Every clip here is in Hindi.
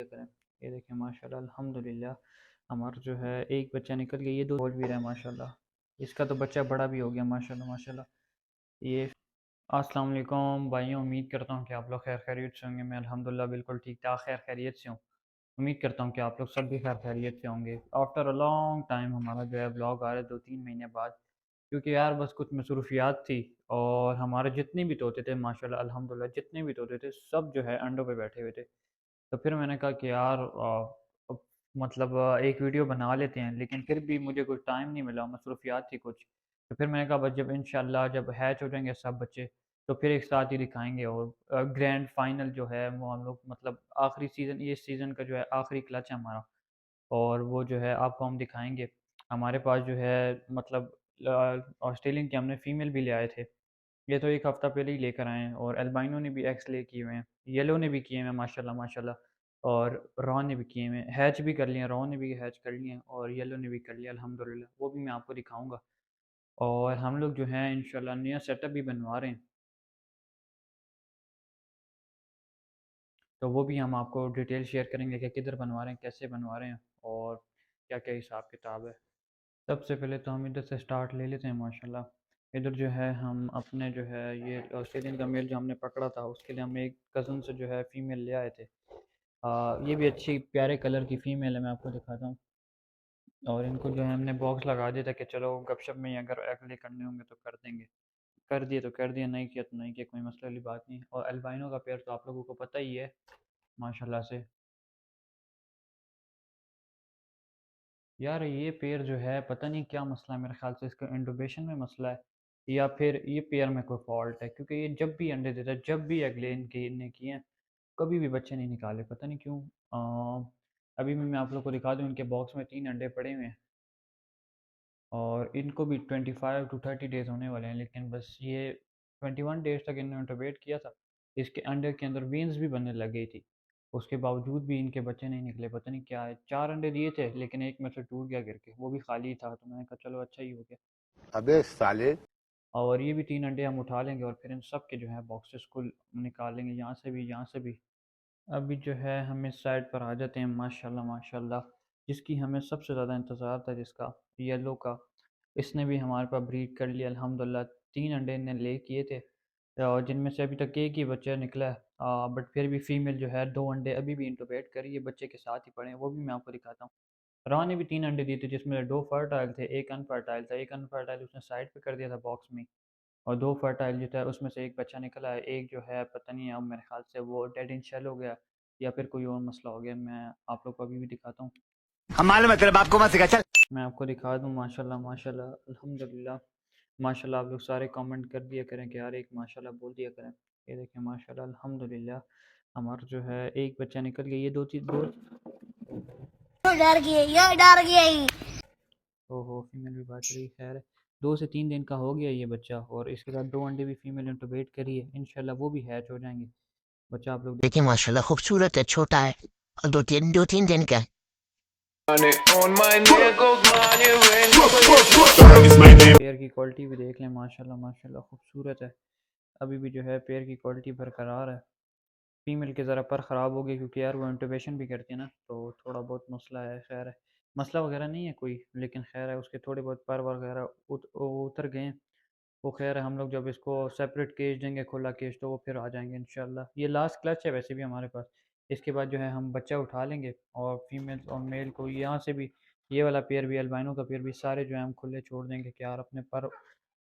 करें। ये देखें माशाल्लाह अल्हम्दुलिल्लाह, हमारा जो है एक बच्चा निकल गया, ये दो बोल भी रहा है माशाल्लाह। इसका तो बच्चा बड़ा भी हो गया माशाल्लाह माशाल्लाह। ये अस्सलाम वालेकुम भाइयों, उम्मीद करता हूँ कि आप लोग खैर खैरियत से होंगे। मैं अल्हम्दुलिल्लाह बिल्कुल ठीक ठाक खैर खैरियत से हूँ। उम्मीद करता हूँ कि आप लोग सब भी खैर खैरियत से होंगे। आफ्टर अ लॉन्ग टाइम हमारा जो है ब्लॉग आ रहा है 2-3 महीने बाद, क्योंकि यार बस कुछ मसरूफियात थी। और हमारे जितने भी तोते थे माशाल्लाह अल्हम्दुलिल्लाह, जितने भी तोते थे सब जो है अंडों पे बैठे हुए थे। तो फिर मैंने कहा कि यार अब मतलब एक वीडियो बना लेते हैं, लेकिन फिर भी मुझे कुछ टाइम नहीं मिला, मसरूफियात थी कुछ। तो फिर मैंने कहा बस जब इंशाल्लाह जब हैच हो जाएंगे सब बच्चे, तो फिर एक साथ ही दिखाएंगे। और ग्रैंड फाइनल जो है वो हम लोग मतलब आखिरी सीज़न, ये सीज़न का जो है आखिरी क्लच है हमारा, और वो जो है आपको हम दिखाएंगे। हमारे पास जो है मतलब ऑस्ट्रेलियन के हमने फ़ीमेल भी ले आए थे। ये तो एक हफ़्ता पहले ही लेकर आए हैं। और एल्बाइनो ने भी एग्स ले किए हुए हैं, येलो ने भी किए हुए हैं माशाल्लाह माशाल्लाह। और रॉ ने भी किए हुए हैं, हैच भी कर लिए हैं, रॉ ने भी हैच कर लिए हैं और येलो ने भी कर लिया अल्हम्दुलिल्लाह। वो भी मैं आपको दिखाऊंगा। और हम लोग जो हैं इंशाल्लाह नया सेटअप भी बनवा रहे हैं, तो वो भी हम आपको डिटेल शेयर करेंगे कि किधर बनवा रहे हैं, कैसे बनवा रहे हैं और क्या क्या हिसाब किताब है। सबसे पहले तो हम इधर से स्टार्ट ले लेते हैं माशाल्लाह। इधर जो है हम अपने जो है ये ऑस्ट्रेलियन का मेल जो हमने पकड़ा था, उसके लिए हम एक कज़न से जो है फ़ीमेल ले आए थे। ये भी अच्छी प्यारे कलर की फ़ीमेल है, मैं आपको दिखाता हूँ। और इनको जो है हमने बॉक्स लगा दिया था कि चलो गपशप में ही अगर अगले करने होंगे तो कर देंगे। कर दिए तो कर दिए, नहीं किया तो नहीं किया, कोई मसले वाली बात नहीं। और अल्बाइनो का पेयर तो आप लोगों को पता ही है माशाल्लाह से। यार ये पेयर जो है पता नहीं क्या मसला है, मेरे ख्याल से इसका इंटोबेशन में मसला है, या फिर ये पेयर में कोई फॉल्ट है, क्योंकि ये जब भी अंडे देता है, जब भी अगले इनके इनने किए हैं, कभी भी बच्चे नहीं निकाले, पता नहीं क्यों। अभी भी मैं आप लोग को दिखा दूँ, इनके बॉक्स में 3 अंडे पड़े हुए हैं। और इनको भी 25 to 30 डेज़ होने वाले हैं, लेकिन बस ये 21 डेज़ तक इन्होंने इंटोबेट किया था। इसके अंडे के अंदर वेंस भी बनने लग गई थी, उसके बावजूद भी इनके बच्चे नहीं निकले, पता नहीं क्या है। 4 अंडे दिए थे, लेकिन एक में से टूट गया गिर के, वो भी खाली था, तो मैंने कहा चलो अच्छा ही हो गया। अबे साले। और ये भी 3 अंडे हम उठा लेंगे और फिर इन सब के जो है बॉक्सेस को निकालेंगे, यहाँ से भी यहाँ से भी। अभी जो है हम इस साइड पर आ जाते हैं माशाल्लाह माशाल्लाह, जिसकी हमें सबसे ज़्यादा इंतज़ार था, जिसका येलो का। इसने भी हमारे पास ब्रीड कर लिया अल्हम्दुलिल्लाह। 3 अंडे ने ले किए थे, और जिनमें से अभी तक एक ही बच्चा निकला है। बट फिर भी फीमेल जो है 2 अंडे अभी भी इंटोबेट करी है, बच्चे के साथ ही पड़े हैं, वो भी मैं आपको दिखाता हूँ। रॉ ने भी 3 अंडे दिए थे, जिसमें 2 फर्टाइल थे, एक अनफर्टाइल था। एक अनफर्टाइल उसने साइड पे कर दिया था बॉक्स में, और 2 फर्टाइल जो था उसमें से एक बच्चा निकला है। एक जो है पता नहीं, अब मेरे ख्याल से वो डेड इन शेल हो गया, या फिर कोई और मसला हो गया। मैं आप लोग को अभी भी दिखाता हूँ। हम मालूम है तेरे बाप को मत सिखा चल। मैं आपको दिखा दूँ माशाल्लाह माशाल्लाह अल्हम्दुलिल्लाह। माशाल्लाह आप लोग सारे कमेंट कर दिया करें कि यार एक माशाल्लाह बोल दिया करें। ये देखें माशाल्लाह अल्हम्दुलिल्लाह, हमारा जो है एक बच्चा निकल गया। ये दो चीज़ दो, डर गए, ये डर गई। ओहो फीमेल भी बात रही, खैर है। 2 से 3 दिन का हो गया ये बच्चा, और इसके साथ 2 अंडे भी फीमेल इंटोबेट करी है, इंशाल्लाह वो भी हैच हो जाएंगे। बच्चा आप लोग देखिए माशाल्लाह खूबसूरत है, छोटा है और दो तीन दिन का है। पेयर की क्वालिटी भी देख लें माशाल्लाह माशाल्लाह खूबसूरत है। अभी भी जो है पेयर की क्वालिटी बरकरार है। फीमेल के ज़रा पर ख़राब हो गई, क्योंकि यार वो इंटोबेशन भी करती है ना, तो थोड़ा बहुत मसला है। खैर है, मसला वगैरह नहीं है कोई, लेकिन खैर है उसके थोड़े बहुत पर वगैरह उतर गए हैं। वो खैर है, हम लोग जब इसको सेपरेट केज देंगे, खुला केज, तो वो फिर आ जाएंगे इंशाल्लाह। ये लास्ट क्लच है वैसे भी हमारे पास। इसके बाद जो है हम बच्चा उठा लेंगे, और फीमेल और मेल को यहाँ से भी, ये वाला पेयर भी, अल्बाइनो का पेयर भी, सारे जो है हम खुले छोड़ देंगे कि यार अपने पर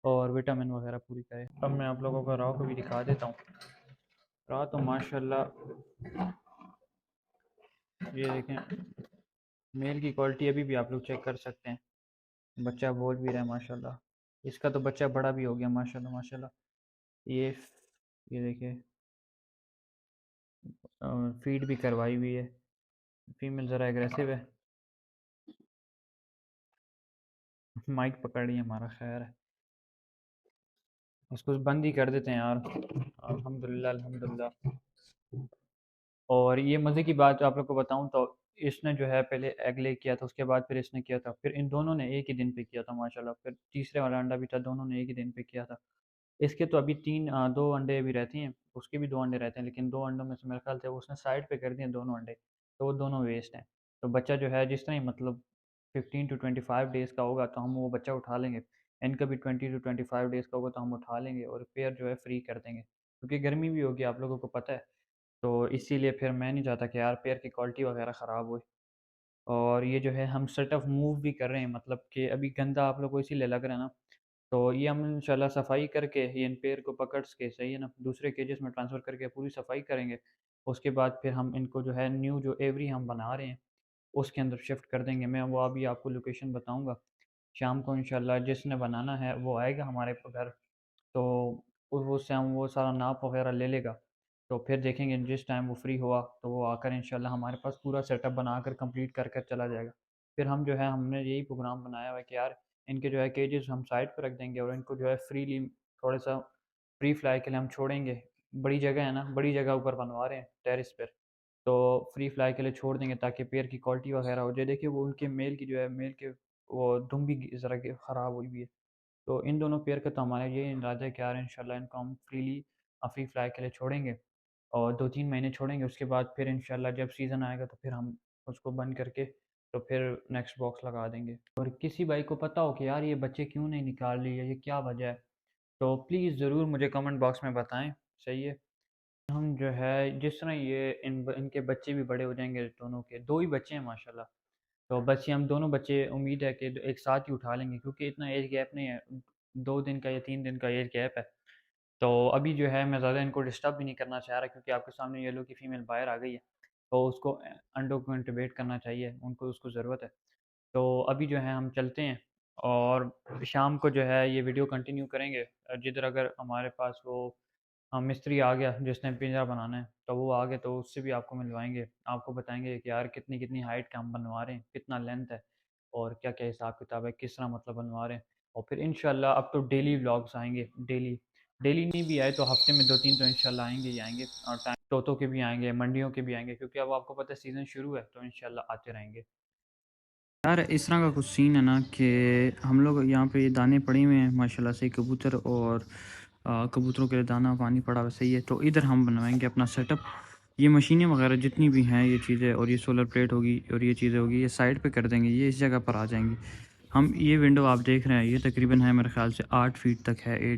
और विटामिन वगैरह पूरी करे। अब मैं आप लोगों को रॉ को भी दिखा देता हूँ। रॉ तो माशाल्लाह ये देखें, मेल की क्वालिटी अभी भी आप लोग चेक कर सकते हैं। बच्चा बोल भी रहा है माशाल्लाह। इसका तो बच्चा बड़ा भी हो गया माशाल्लाह माशाल्लाह। ये देखिए, फीड भी करवाई हुई है। फीमेल ज़रा एग्रेसिव है, माइक पकड़ रही है हमारा, खैर है। इसको बंद ही कर देते हैं यार। अल्हम्दुलिल्लाह अल्हम्दुलिल्लाह। और ये मज़े की बात आप लोग को बताऊं तो, इसने जो है पहले एग ले किया था, उसके बाद फिर इसने किया था, फिर इन दोनों ने एक ही दिन पे किया था माशाल्लाह। फिर तीसरे वाला अंडा भी था, दोनों ने एक ही दिन पे किया था। इसके तो अभी 2 अंडे भी रहती हैं, उसके भी 2 अंडे रहते हैं, लेकिन 2 अंडों में से मेरे ख्याल से उसने साइड पे कर दिए दोनों अंडे। तो वो दोनों वेस्ट हैं। तो बच्चा जो है जिस तरह ही मतलब 15 टू 25 डेज़ का होगा तो हम वो बच्चा उठा लेंगे। इनका भी 20 टू 25 डेज़ का होगा तो हम उठा लेंगे और पेयर जो है फ्री कर देंगे। क्योंकि गर्मी भी होगी आप लोगों को पता है, तो इसीलिए फिर मैं नहीं चाहता कि यार पेयर की क्वालिटी वगैरह ख़राब हो। और ये जो है हम सेटअप मूव भी कर रहे हैं, मतलब कि अभी गंदा आप लोग को इसीलिए लग रहा है ना, तो ये हम इंशाल्लाह सफाई करके ये इन पेड़ को पकड़ के सही है ना दूसरे केजेस में ट्रांसफ़र करके पूरी सफाई करेंगे। उसके बाद फिर हम इनको जो है न्यू जो एवरी हम बना रहे हैं उसके अंदर शिफ्ट कर देंगे। मैं वो अभी आपको लोकेशन बताऊँगा। शाम को इंशाल्लाह जिसने बनाना है वो आएगा हमारे घर, तो वो उससे हम वो सारा नाप वग़ैरह ले लेगा। तो फिर देखेंगे जिस टाइम वो फ्री हुआ तो वो आकर इंशाल्लाह हमारे पास पूरा सेटअप बनाकर कंप्लीट कर कर चला जाएगा। फिर हम जो है हमने यही प्रोग्राम बनाया हुआ है कि यार इनके जो है केजेस हम साइड पे रख देंगे और इनको जो है फ्रीली थोड़ा-सा फ्री फ्लाई के लिए हम छोड़ेंगे। बड़ी जगह है ना, बड़ी जगह ऊपर बनवा रहे हैं टेरेस पे। तो फ्री फ्लाई के लिए छोड़ देंगे ताकि पेड़ की क्वालिटी वग़ैरह हो जाए। देखिए वो उनके मेल की जो है मेल के वो दुम भी ज़रा के ख़राब हुई हुई है। तो इन दोनों पेयर का तो हमारा ये इरादा है कि यार इंशाल्लाह इनको हम फ्री फ्लाई के लिए छोड़ेंगे और 2-3 महीने छोड़ेंगे। उसके बाद फिर इंशाल्लाह जब सीज़न आएगा तो फिर हम उसको बंद करके तो फिर नेक्स्ट बॉक्स लगा देंगे। और किसी भाई को पता हो कि यार ये बच्चे क्यों नहीं निकाल रही है, ये क्या वजह है, तो प्लीज़ ज़रूर मुझे कमेंट बॉक्स में बताएँ, सही है? हम जो है जिस तरह ये इनके बच्चे भी बड़े हो जाएँगे दोनों के, 2 ही बच्चे हैं माशाल्लाह। तो बच्चे हम दोनों बच्चे उम्मीद है कि एक साथ ही उठा लेंगे क्योंकि इतना एज गैप नहीं है, 2 दिन का या 3 दिन का एज गैप है। तो अभी जो है मैं ज़्यादा इनको डिस्टर्ब भी नहीं करना चाह रहा क्योंकि आपके सामने येलो की फ़ीमेल बाहर आ गई है, तो उसको अंडों को इंक्यूबेट करना चाहिए, उनको उसको ज़रूरत है। तो अभी जो है हम चलते हैं और शाम को जो है ये वीडियो कंटिन्यू करेंगे। जिधर अगर हमारे पास वो मिस्त्री आ गया जिसने पिंजरा बनाना है, तो वो आ गया तो उससे भी आपको मिलवाएँगे। आपको बताएँगे कि यार कितनी-कितनी हाइट का हम बनवा रहे हैं, कितना लेंथ है और क्या-क्या हिसाब-किताब है, किस तरह मतलब बनवा रहे हैं। और फिर इंशाल्लाह अब तो डेली व्लॉग्स आएँगे, डेली। डेली नहीं भी आए तो हफ़्ते में 2-3 तो इंशाल्लाह आएँगे ही आएँगे और टाइम तोतों के भी आएँगे, मंडियों के भी आएँगे क्योंकि अब आपको पता है सीज़न शुरू है, तो इंशाल्लाह आते रहेंगे। यार इस तरह का कुछ सीन है ना कि हम लोग यहाँ पे दाने पड़े हुए हैं माशाल्लाह से, कबूतर और कबूतरों के लिए दाना पानी पड़ा हुआ सही है। तो इधर हम बनवाएंगे अपना सेटअप। ये मशीनें वगैरह जितनी भी हैं ये चीज़ें और ये सोलर प्लेट होगी और ये चीज़ें होगी, ये साइड पे कर देंगे, ये इस जगह पर आ जाएंगी। हम ये विंडो आप देख रहे हैं ये तकरीबन है मेरे ख्याल से 8 फीट तक है,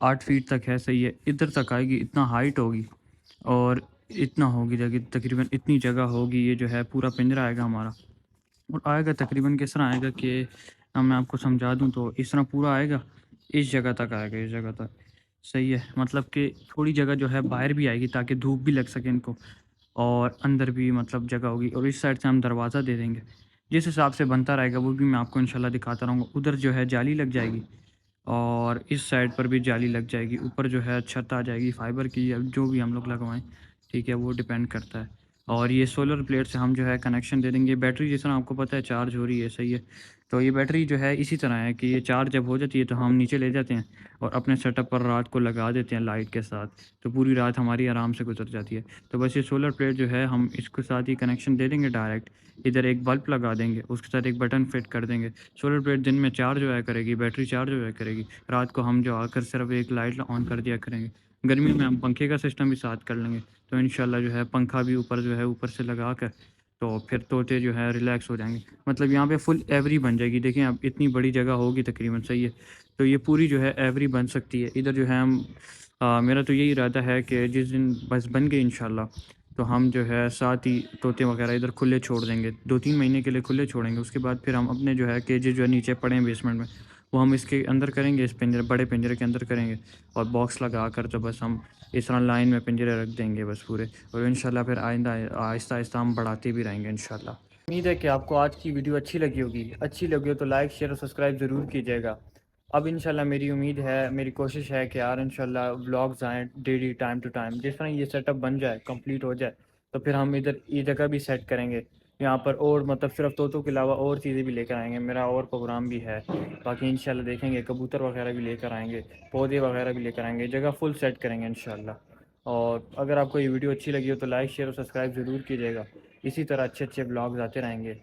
8 फीट तक है सही है। इधर तक आएगी, इतना हाइट होगी और इतना होगी जगह, तकरीबन इतनी जगह होगी। ये जो है पूरा पिंजरा आएगा हमारा और आएगा तकरीबन किस तरह आएगा कि मैं आपको समझा दूँ तो इस तरह पूरा आएगा, इस जगह तक आएगा, इस जगह तक सही है। मतलब कि थोड़ी जगह जो है बाहर भी आएगी ताकि धूप भी लग सके इनको और अंदर भी मतलब जगह होगी और इस साइड से हम दरवाज़ा दे देंगे। जिस हिसाब से बनता रहेगा वो भी मैं आपको इंशाल्लाह दिखाता रहूँगा। उधर जो है जाली लग जाएगी और इस साइड पर भी जाली लग जाएगी। ऊपर जो है छत आ जाएगी फाइबर की या जो भी हम लोग लगवाएँ, ठीक है, वो डिपेंड करता है। और ये सोलर प्लेट से हम जो है कनेक्शन दे देंगे। बैटरी जिस तरह आपको पता है चार्ज हो रही है, सही है। तो ये बैटरी जो है इसी तरह है कि ये चार्ज जब हो जाती है तो हम नीचे ले जाते हैं और अपने सेटअप पर रात को लगा देते हैं लाइट के साथ, तो पूरी रात हमारी आराम से गुजर जाती है। तो बस ये सोलर प्लेट जो है हम इसके साथ ही कनेक्शन दे देंगे डायरेक्ट। इधर एक बल्ब लगा देंगे, उसके साथ एक बटन फिट कर देंगे। सोलर प्लेट दिन में चार्ज होया करेगी, बैटरी चार्ज होया करेगी। रात को हम जो आकर सिर्फ एक लाइट ऑन कर दिया करेंगे। गर्मी में हम पंखे का सिस्टम भी साथ कर लेंगे। तो इंशाल्लाह जो है पंखा भी ऊपर जो है ऊपर से लगा कर तो फिर तोते जो है रिलैक्स हो जाएँगे। मतलब यहाँ पे फुल एवरी बन जाएगी। देखें अब इतनी बड़ी जगह होगी तकरीबन, सही है। तो ये पूरी जो है एवरी बन सकती है। इधर जो है हम मेरा तो यही इरादा है कि जिस दिन बस बन गई इंशाल्लाह तो हम जो है साथ ही तोते वगैरह इधर खुले छोड़ देंगे। 2-3 महीने के लिए खुले छोड़ेंगे। उसके बाद फिर हम अपने जो है केजेस जो है नीचे पड़े हैं बेसमेंट में, वो हम इसके अंदर करेंगे, इस पिंजरे बड़े पिंजरे के अंदर करेंगे और बॉक्स लगा कर तो बस हम इस तरह लाइन में पिंजरे रख देंगे बस पूरे। और इंशाल्लाह फिर आइंदा आहिस्ता-आहिस्ता हम बढ़ाते भी रहेंगे इंशाल्लाह। उम्मीद है कि आपको आज की वीडियो अच्छी लगी होगी। अच्छी लगी हो तो लाइक, शेयर और सब्सक्राइब ज़रूर कीजिएगा। अब इंशाल्लाह मेरी उम्मीद है, मेरी कोशिश है कि यार इंशाल्लाह व्लॉग्स आएँ डेली टाइम टू टाइम। जिस तरह ये सेटअप बन जाए, कंप्लीट हो जाए, तो फिर हम इधर ये जगह भी सेट करेंगे। यहाँ पर और मतलब सिर्फ तोतों के अलावा और चीज़ें भी लेकर आएँगे। मेरा और प्रोग्राम भी है। बाकी इंशाल्लाह देखेंगे, कबूतर वगैरह भी लेकर आएँगे, पौधे वगैरह भी लेकर आएँगे, जगह फुल सेट करेंगे इंशाल्लाह। और अगर आपको ये वीडियो अच्छी लगी हो तो लाइक, शेयर और सब्सक्राइब ज़रूर कीजिएगा। इसी तरह अच्छे-अच्छे व्लॉग्स आते रहेंगे।